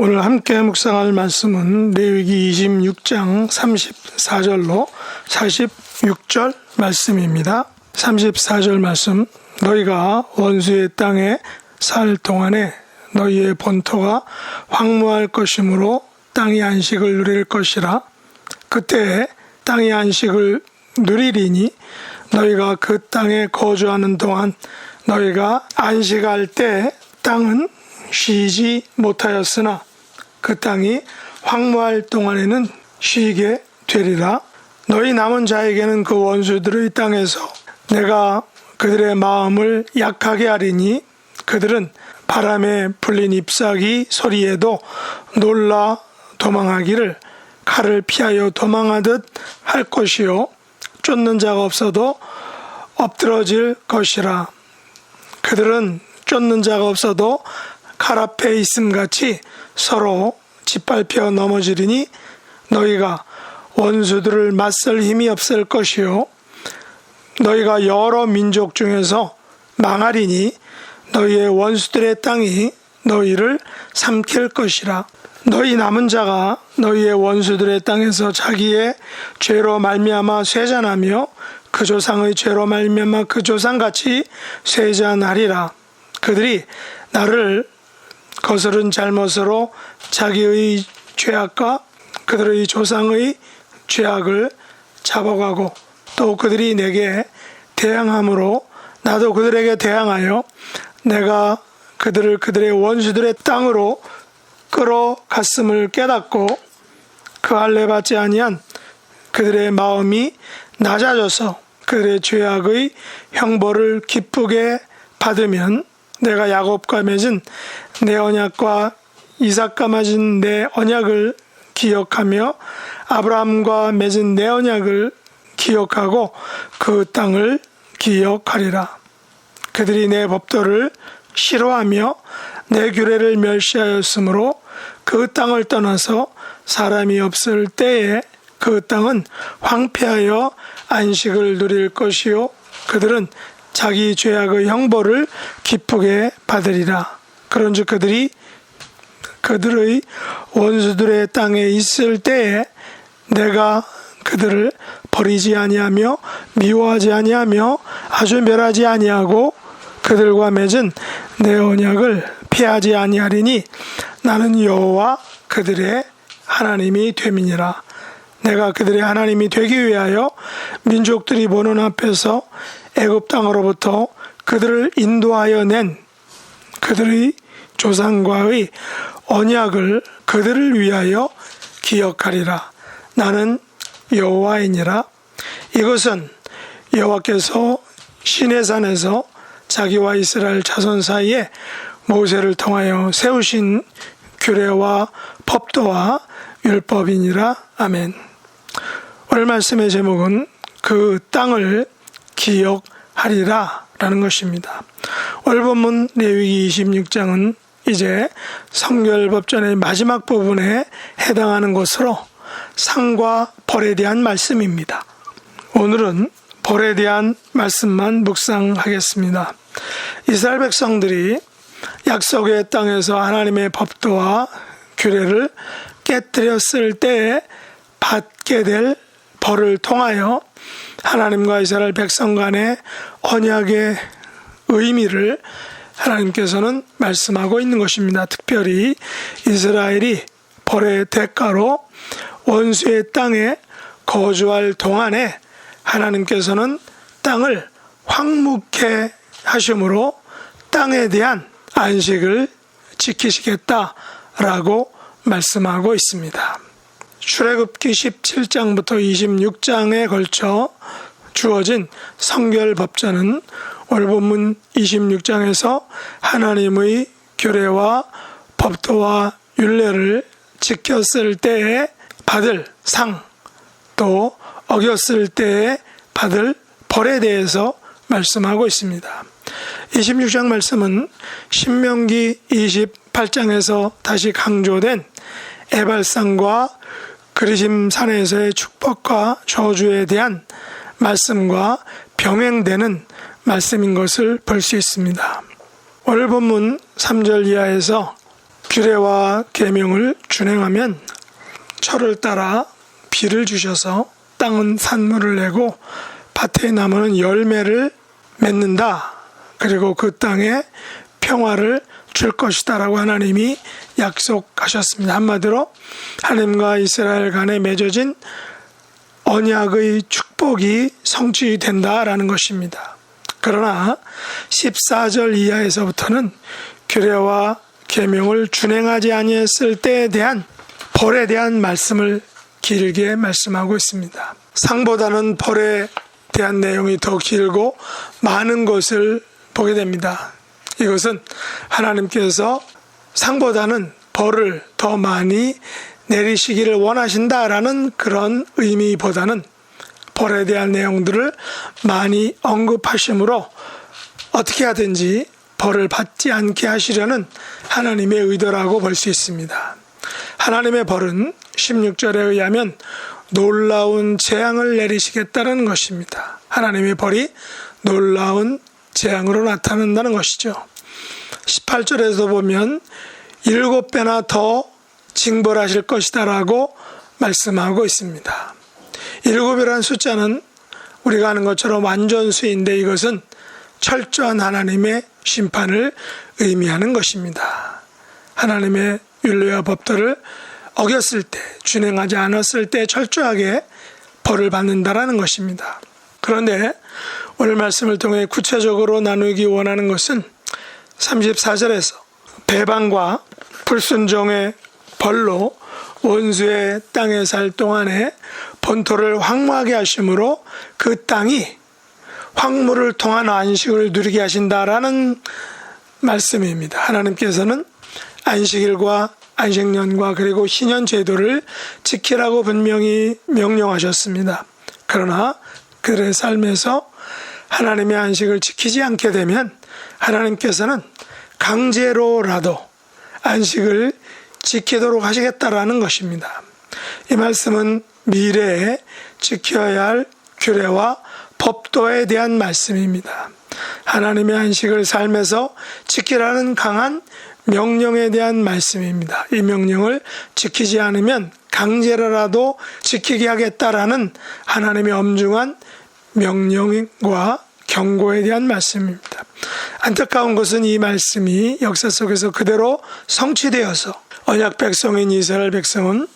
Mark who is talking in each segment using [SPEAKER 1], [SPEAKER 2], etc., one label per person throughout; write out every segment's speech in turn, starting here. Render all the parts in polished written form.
[SPEAKER 1] 오늘 함께 묵상할 말씀은 레위기 26장 34절로 46절 말씀입니다. 34절 말씀, 너희가 원수의 땅에 살 동안에 너희의 본토가 황무할 것이므로 땅이 안식을 누릴 것이라. 그때에 땅이 안식을 누리리니 너희가 그 땅에 거주하는 동안 너희가 안식할 때 땅은 쉬지 못하였으나 그 땅이 황무할 동안에는 쉬게 되리라. 너희 남은 자에게는 그 원수들의 땅에서 내가 그들의 마음을 약하게 하리니 그들은 바람에 불린 잎사귀 소리에도 놀라 도망하기를 칼을 피하여 도망하듯 할 것이요 쫓는 자가 없어도 엎드러질 것이라. 그들은 쫓는 자가 없어도 칼 앞에 있음같이 서로 짓밟혀 넘어지리니 너희가 원수들을 맞설 힘이 없을 것이요 너희가 여러 민족 중에서 망하리니 너희의 원수들의 땅이 너희를 삼킬 것이라. 너희 남은 자가 너희의 원수들의 땅에서 자기의 죄로 말미암아 쇠잔하며 그 조상의 죄로 말미암아 그 조상같이 쇠잔하리라. 그들이 나를 거스른 잘못으로 자기의 죄악과 그들의 조상의 죄악을 잡아가고 또 그들이 내게 대항함으로 나도 그들에게 대항하여 내가 그들을 그들의 원수들의 땅으로 끌어갔음을 깨닫고 그 할례 받지 아니한 그들의 마음이 낮아져서 그들의 죄악의 형벌을 기쁘게 받으면 내가 야곱과 맺은 내 언약과 이삭과 맺은 내 언약을 기억하며 아브라함과 맺은 내 언약을 기억하고 그 땅을 기억하리라. 그들이 내 법도를 싫어하며 내 규례를 멸시하였으므로 그 땅을 떠나서 사람이 없을 때에 그 땅은 황폐하여 안식을 누릴 것이요 그들은 자기 죄악의 형벌을 기쁘게 받으리라. 그런즉 그들의 원수들의 땅에 있을 때에 내가 그들을 버리지 아니하며 미워하지 아니하며 아주 멸하지 아니하고 그들과 맺은 내 언약을 피하지 아니하리니 나는 여호와 그들의 하나님이 됨이니라. 내가 그들의 하나님이 되기 위하여 민족들이 보는 앞에서 애굽 땅으로부터 그들을 인도하여 낸 그들의 조상과의 언약을 그들을 위하여 기억하리라. 나는 여호와이니라. 이것은 여호와께서 시내산에서 자기와 이스라엘 자손 사이에 모세를 통하여 세우신 규례와 법도와 율법이니라. 아멘. 오늘 말씀의 제목은 그 땅을 기억하리라 라는 것입니다. 오늘 본문 레위기 26장은 이제 성결법전의 마지막 부분에 해당하는 것으로 상과 벌에 대한 말씀입니다. 오늘은 벌에 대한 말씀만 묵상하겠습니다. 이스라엘 백성들이 약속의 땅에서 하나님의 법도와 규례를 깨뜨렸을 때에 받게 될 벌을 통하여 하나님과 이스라엘 백성 간의 언약의 의미를 하나님께서는 말씀하고 있는 것입니다. 특별히 이스라엘이 벌의 대가로 원수의 땅에 거주할 동안에 하나님께서는 땅을 황무케 하심으로 땅에 대한 안식을 지키시겠다라고 말씀하고 있습니다. 출애굽기 17장부터 26장에 걸쳐 주어진 성결법전은 오늘 본문 26장에서 하나님의 규례와 법도와 율례를 지켰을 때에 받을 상, 또 어겼을 때에 받을 벌에 대해서 말씀하고 있습니다. 26장 말씀은 신명기 28장에서 다시 강조된 에발산과 그리심 산에서의 축복과 저주에 대한 말씀과 병행되는 말씀인 것을 볼 수 있습니다. 오늘 본문 3절 이하에서 규례와 계명을 준행하면 철을 따라 비를 주셔서 땅은 산물을 내고 밭의 나무는 열매를 맺는다. 그리고 그 땅에 평화를 줄 것이다 라고 하나님이 약속하셨습니다. 한마디로 하나님과 이스라엘 간에 맺어진 언약의 축복이 성취된다라는 것입니다. 그러나 14절 이하에서부터는 규례와 계명을 준행하지 아니했을 때에 대한 벌에 대한 말씀을 길게 말씀하고 있습니다. 상보다는 벌에 대한 내용이 더 길고 많은 것을 보게 됩니다. 이것은 하나님께서 상보다는 벌을 더 많이 내리시기를 원하신다라는 그런 의미보다는 벌에 대한 내용들을 많이 언급하시므로 어떻게 하든지 벌을 받지 않게 하시려는 하나님의 의도라고 볼 수 있습니다. 하나님의 벌은 16절에 의하면 놀라운 재앙을 내리시겠다는 것입니다. 하나님의 벌이 놀라운 재앙으로 나타난다는 것이죠. 18절에서 보면 7배나 더 징벌하실 것이다 라고 말씀하고 있습니다. 7이라는 숫자는 우리가 아는 것처럼 완전수인데 이것은 철저한 하나님의 심판을 의미하는 것입니다. 하나님의 율례와 법도를 어겼을 때, 준행하지 않았을 때 철저하게 벌을 받는다라는 것입니다. 그런데 오늘 말씀을 통해 구체적으로 나누기 원하는 것은 34절에서 배반과 불순종의 벌로 원수의 땅에 살 동안에 본토를 황무하게 하심으로 그 땅이 황무를 통한 안식을 누리게 하신다라는 말씀입니다. 하나님께서는 안식일과 안식년과 그리고 희년 제도를 지키라고 분명히 명령하셨습니다. 그러나 그들의 삶에서 하나님의 안식을 지키지 않게 되면 하나님께서는 강제로라도 안식을 지키도록 하시겠다라는 것입니다. 이 말씀은 미래에 지켜야 할 규례와 법도에 대한 말씀입니다. 하나님의 안식을 삶에서 지키라는 강한 명령에 대한 말씀입니다. 이 명령을 지키지 않으면 강제로라도 지키게 하겠다라는 하나님의 엄중한 명령과 경고에 대한 말씀입니다. 안타까운 것은 이 말씀이 역사 속에서 그대로 성취되어서 언약 백성인 이스라엘 백성은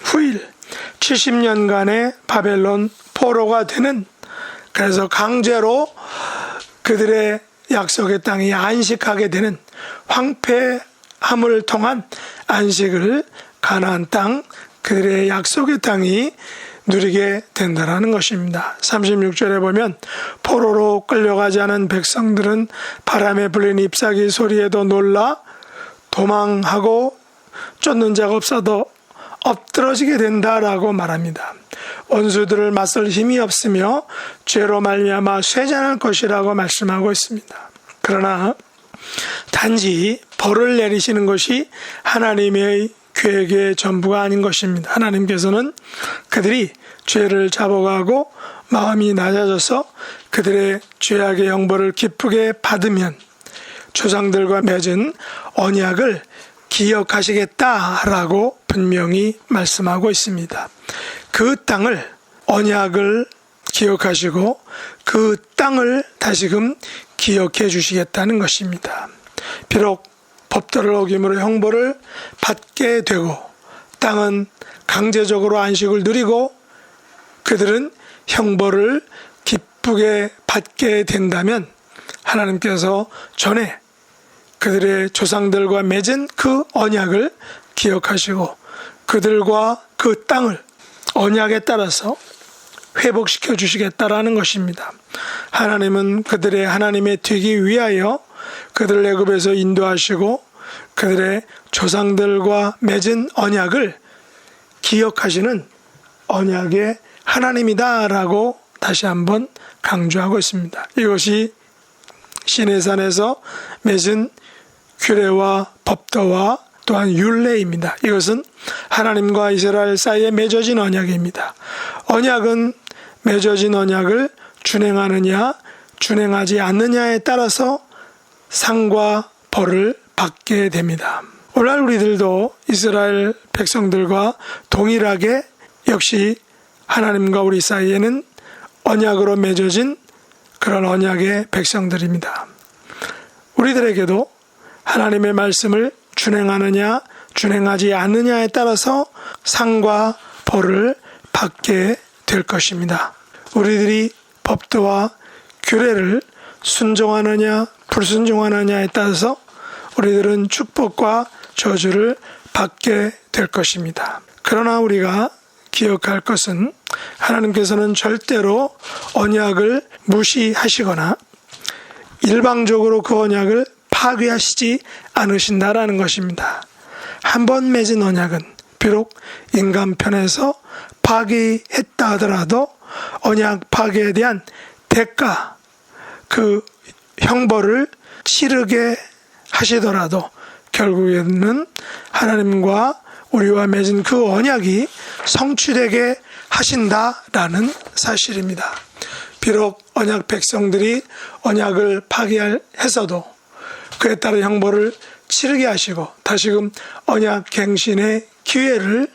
[SPEAKER 1] 후일 70년간의 바벨론 포로가 되는, 그래서 강제로 그들의 약속의 땅이 안식하게 되는 황폐함을 통한 안식을 가나안 땅, 그들의 약속의 땅이 누리게 된다라는 것입니다. 36절에 보면 포로로 끌려가지 않은 백성들은 바람에 불린 잎사귀 소리에도 놀라 도망하고 쫓는 자가 없어도 엎드러지게 된다라고 말합니다. 원수들을 맞설 힘이 없으며 죄로 말미암아 쇠잔할 것이라고 말씀하고 있습니다. 그러나 단지 벌을 내리시는 것이 하나님의 계획의 전부가 아닌 것입니다. 하나님께서는 그들이 죄를 잡아가고 마음이 낮아져서 그들의 죄악의 형벌을 기쁘게 받으면 조상들과 맺은 언약을 기억하시겠다라고 분명히 말씀하고 있습니다. 그 땅을, 언약을 기억하시고 그 땅을 다시금 기억해 주시겠다는 것입니다. 비록 법도를 어김으로 형벌을 받게 되고 땅은 강제적으로 안식을 누리고 그들은 형벌을 기쁘게 받게 된다면 하나님께서 전에 그들의 조상들과 맺은 그 언약을 기억하시고 그들과 그 땅을 언약에 따라서 회복시켜 주시겠다라는 것입니다. 하나님은 그들의 하나님에 되기 위하여 그들을 애굽에서 인도하시고 그들의 조상들과 맺은 언약을 기억하시는 언약의 하나님이다라고 다시 한번 강조하고 있습니다. 이것이 시내산에서 맺은 규례와 법도와 또한 율례입니다. 이것은 하나님과 이스라엘 사이에 맺어진 언약입니다. 언약은 맺어진 언약을 준행하느냐 준행하지 않느냐에 따라서 상과 벌을 받게 됩니다. 오늘날 우리들도 이스라엘 백성들과 동일하게 역시 하나님과 우리 사이에는 언약으로 맺어진 그런 언약의 백성들입니다. 우리들에게도 하나님의 말씀을 준행하느냐 준행하지 않느냐에 따라서 상과 벌을 받게 될 것입니다. 우리들이 법도와 규례를 순종하느냐 불순종하느냐에 따라서 우리들은 축복과 저주를 받게 될 것입니다. 그러나 우리가 기억할 것은 하나님께서는 절대로 언약을 무시하시거나 일방적으로 그 언약을 파괴하시지 않으신다라는 것입니다. 한 번 맺은 언약은 비록 인간 편에서 파괴했다 하더라도 언약 파괴에 대한 대가, 그 형벌을 치르게 하시더라도 결국에는 하나님과 우리와 맺은 그 언약이 성취되게 하신다라는 사실입니다. 비록 언약 백성들이 언약을 파괴했어도 그에 따른 형벌을 치르게 하시고 다시금 언약 갱신의 기회를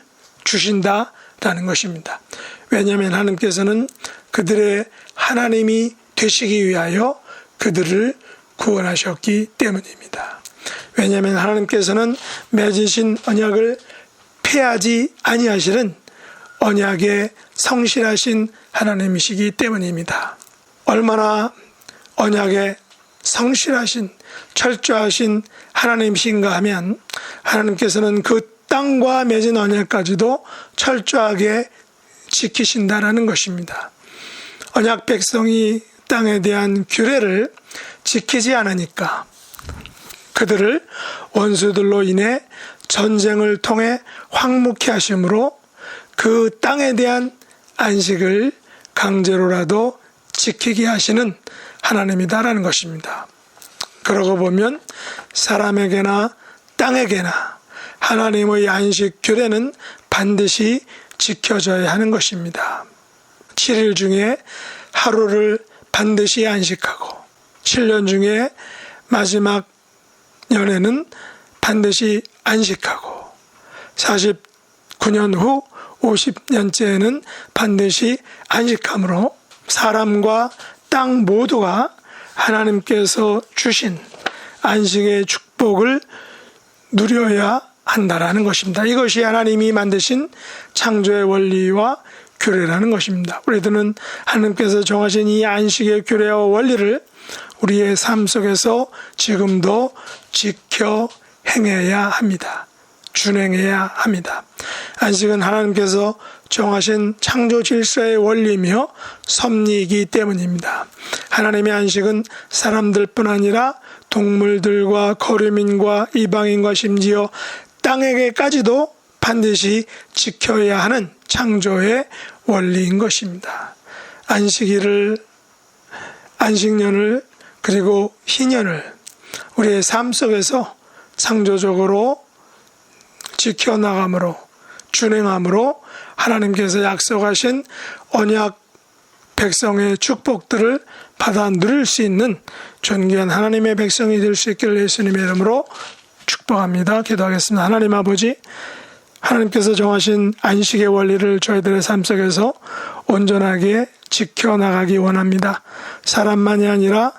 [SPEAKER 1] 주신다라는 것입니다. 왜냐하면 하나님께서는 그들의 하나님이 되시기 위하여 그들을 구원하셨기 때문입니다. 왜냐하면 하나님께서는 맺으신 언약을 폐하지 아니하시는 언약에 성실하신 하나님이시기 때문입니다. 얼마나 언약에 성실하신 철저하신 하나님이신가 하면 하나님께서는 그 땅과 맺은 언약까지도 철저하게 지키신다라는 것입니다. 언약 백성이 땅에 대한 규례를 지키지 않으니까 그들을 원수들로 인해 전쟁을 통해 황무케 하심으로 그 땅에 대한 안식을 강제로라도 지키게 하시는 하나님이다라는 것입니다. 그러고 보면 사람에게나 땅에게나 하나님의 안식 규례는 반드시 지켜져야 하는 것입니다. 7일 중에 하루를 반드시 안식하고 7년 중에 마지막 년에는 반드시 안식하고 49년 후 50년째에는 반드시 안식함으로 사람과 땅 모두가 하나님께서 주신 안식의 축복을 누려야 한다라는 것입니다. 이것이 하나님이 만드신 창조의 원리와 규례라는 것입니다. 우리들은 하나님께서 정하신 이 안식의 규례와 원리를 우리의 삶 속에서 지금도 지켜 행해야 합니다. 준행해야 합니다. 안식은 하나님께서 정하신 창조 질서의 원리이며 섭리이기 때문입니다. 하나님의 안식은 사람들뿐 아니라 동물들과 거류민과 이방인과 심지어 땅에게까지도 반드시 지켜야 하는 창조의 원리인 것입니다. 안식년을 그리고 희년을 우리의 삶 속에서 창조적으로 지켜나감으로 준행함으로 하나님께서 약속하신 언약 백성의 축복들을 받아 누릴 수 있는 존귀한 하나님의 백성이 될 수 있기를 예수님의 이름으로 축복합니다. 기도하겠습니다. 하나님 아버지, 하나님께서 정하신 안식의 원리를 저희들의 삶 속에서 온전하게 지켜나가기 원합니다. 사람만이 아니라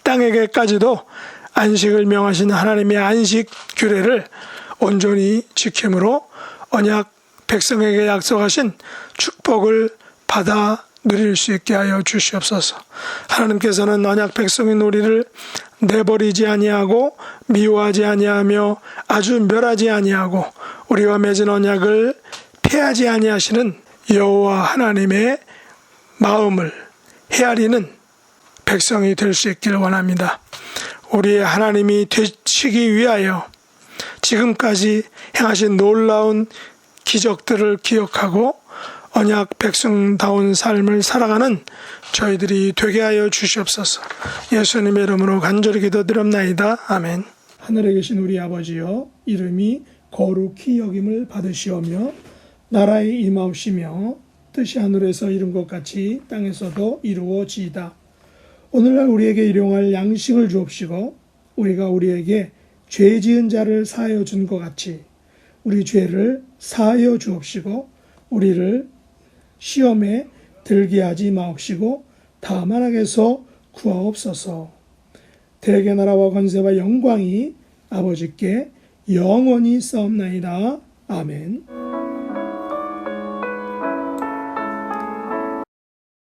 [SPEAKER 1] 땅에게까지도 안식을 명하신 하나님의 안식 규례를 온전히 지킴으로 언약 백성에게 약속하신 축복을 받아 누릴 수 있게 하여 주시옵소서. 하나님께서는 언약 백성인 우리를 내버리지 아니하고 미워하지 아니하며 아주 멸하지 아니하고 우리와 맺은 언약을 폐하지 아니하시는 여호와 하나님의 마음을 헤아리는 백성이 될 수 있기를 원합니다. 우리의 하나님이 되시기 위하여 지금까지 행하신 놀라운 기적들을 기억하고 언약 백성다운 삶을 살아가는 저희들이 되게 하여 주시옵소서. 예수님의 이름으로 간절히 기도드립나이다. 아멘. 하늘에 계신 우리 아버지여, 이름이 거룩히 여김을 받으시오며 나라의 임하옵시며 뜻이 하늘에서 이룬 것 같이 땅에서도 이루어지이다. 오늘날 우리에게 일용할 양식을 주옵시고 우리가 우리에게 죄 지은 자를 사하여 준 것 같이 우리 죄를 사하여 주옵시고 우리를 시험에 들게 하지 마옵시고 다만 악에서 구하옵소서. 대개 나라와 권세와 영광이 아버지께 영원히 싸움나이다. 아멘.